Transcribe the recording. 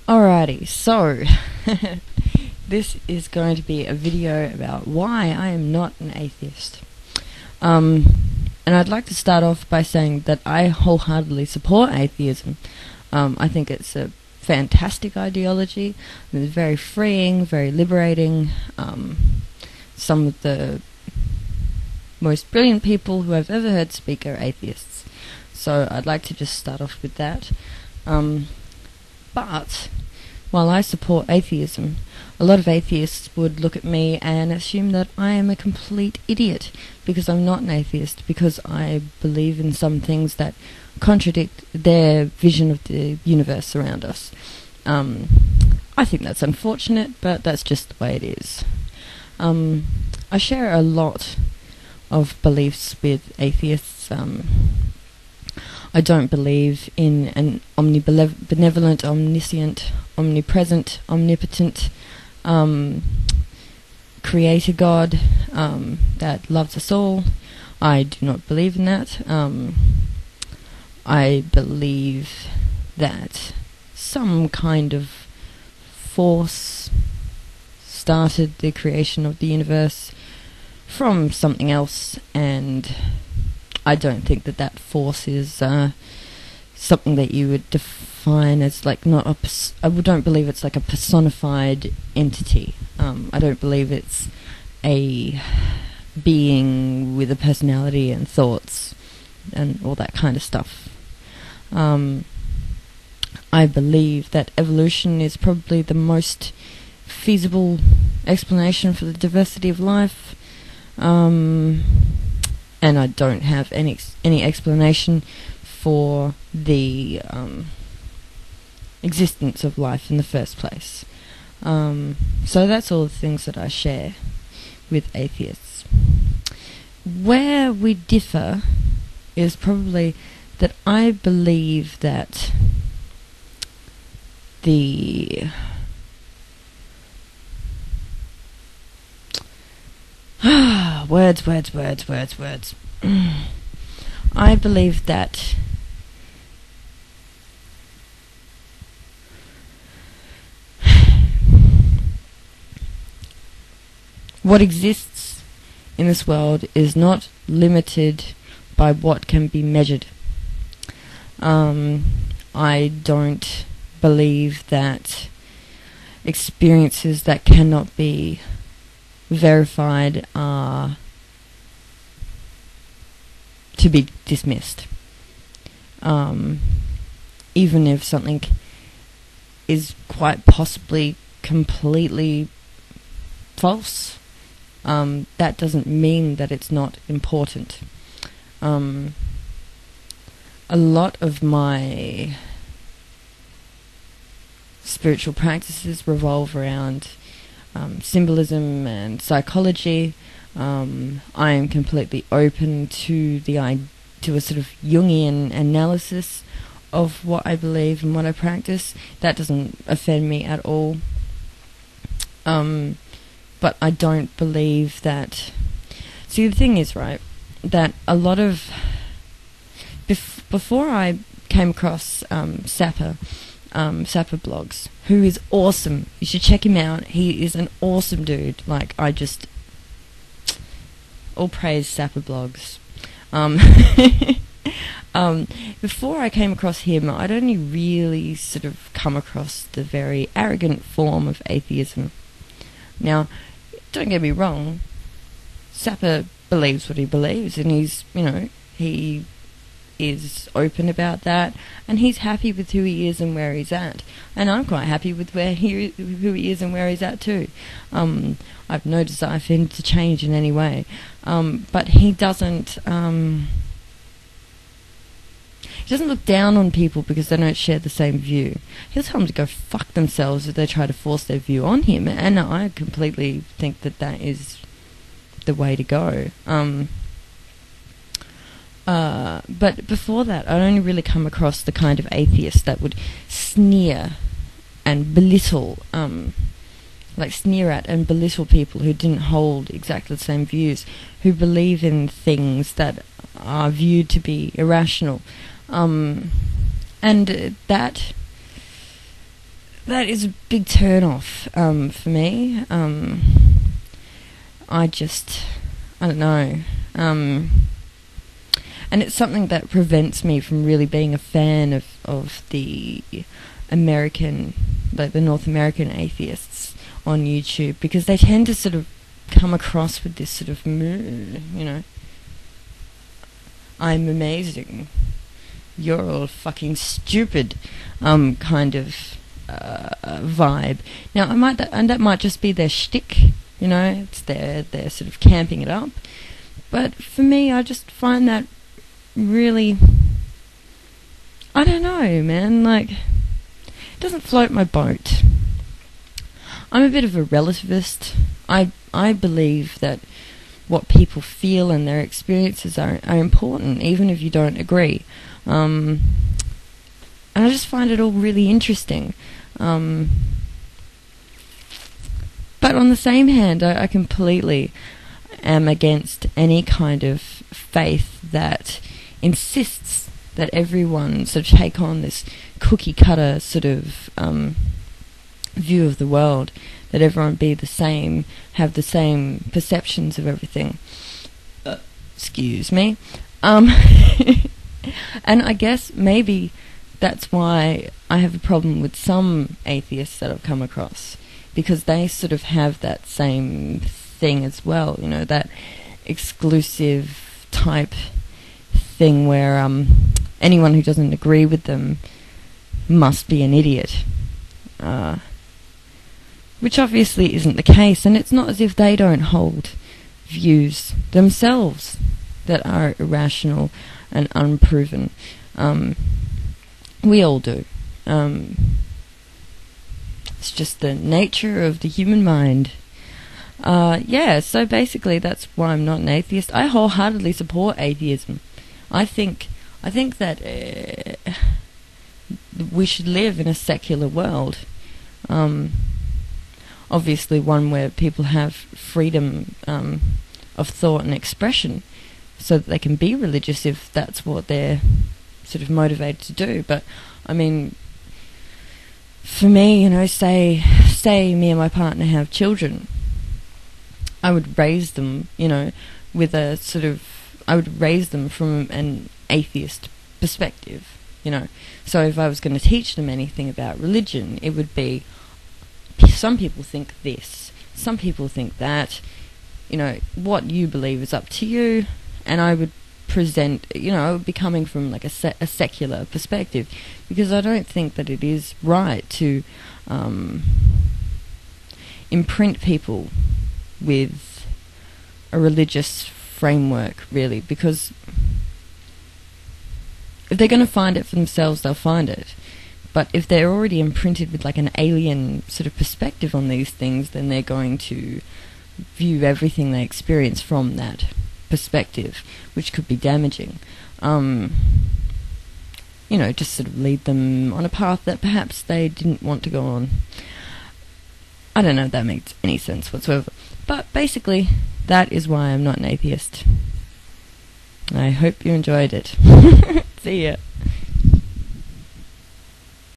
Alrighty, so this is going to be a video about why I am not an atheist. And I'd like to start off by saying that I wholeheartedly support atheism. I think it's a fantastic ideology. It's very freeing, very liberating. Some of the most brilliant people who I've ever heard speak are atheists. So I'd like to just start off with that. But while I support atheism, a lot of atheists would look at me and assume that I am a complete idiot because I'm not an atheist, because I believe in some things that contradict their vision of the universe around us. I think that's unfortunate, but that's just the way it is. I share a lot of beliefs with atheists. I don't believe in an benevolent, omniscient, omnipresent, omnipotent creator God that loves us all. I do not believe in that. I believe that some kind of force started the creation of the universe from something else, and I don't think that that force is something that you would define as like not a. I don't believe it's like a personified entity. I don't believe it's a being with a personality and thoughts and all that kind of stuff. I believe that evolution is probably the most feasible explanation for the diversity of life. And I don't have any explanation for the existence of life in the first place. So that's all the things that I share with atheists. Where we differ is probably that I believe that the words. I believe that what exists in this world is not limited by what can be measured. I don't believe that experiences that cannot be verified are to be dismissed. Even if something is quite possibly completely false, that doesn't mean that it's not important. A lot of my spiritual practices revolve around symbolism and psychology. I am completely open to to a sort of Jungian analysis of what I believe and what I practice. That doesn't offend me at all. But I don't believe that. See, the thing is, right, that a lot of before I came across Sapper blogs, who is awesome. You should check him out. He is an awesome dude. Like, all praise Sapper blogs. Before I came across him, I'd only really sort of come across the very arrogant form of atheism. Now, don't get me wrong, Sapper believes what he believes, and he is open about that, and he's happy with who he is and where he's at, and I'm quite happy with who he is and where he's at too. I've no desire for him to change in any way, but he doesn't look down on people because they don't share the same view. He'll tell them to go fuck themselves if they try to force their view on him, and I completely think that that is the way to go. But before that, I'd only really come across the kind of atheist that would sneer and belittle, sneer at and belittle people who didn't hold exactly the same views, who believe in things that are viewed to be irrational. And that that is a big turn off for me. I don't know. And it's something that prevents me from really being a fan of the American, like the North American atheists on YouTube, because they tend to sort of come across with this sort of, I'm amazing, you're all fucking stupid, kind of vibe. Now, that might just be their shtick, it's they're sort of camping it up. But for me, I just find that really, I don't know, man, like, it doesn't float my boat. I'm a bit of a relativist. I believe that what people feel and their experiences are important, even if you don't agree. And I just find it all really interesting. But on the same hand, I completely am against any kind of faith that insists that everyone sort of take on this cookie-cutter sort of view of the world, that everyone be the same, have the same perceptions of everything. Excuse me. And I guess maybe that's why I have a problem with some atheists that I've come across, because they sort of have that same thing as well, that exclusive type thing where anyone who doesn't agree with them must be an idiot, which obviously isn't the case. And it's not as if they don't hold views themselves that are irrational and unproven. We all do. It's just the nature of the human mind. So basically that's why I'm not an atheist. I wholeheartedly support atheism. I think that we should live in a secular world. Obviously one where people have freedom of thought and expression, so that they can be religious if that's what they're sort of motivated to do. But I mean, for me, say me and my partner have children, I would raise them, with a sort of, I would raise them from an atheist perspective, So if I was going to teach them anything about religion, it would be, some people think this, some people think that, what you believe is up to you, and I would present, I would be coming from like a secular perspective, because I don't think that it is right to imprint people with a religious framework, really, because if they're going to find it for themselves, they'll find it. But if they're already imprinted with like an alien sort of perspective on these things, then they're going to view everything they experience from that perspective, which could be damaging. Just sort of lead them on a path that perhaps they didn't want to go on. I don't know if that makes any sense whatsoever. But basically, that is why I'm not an atheist. I hope you enjoyed it. See ya.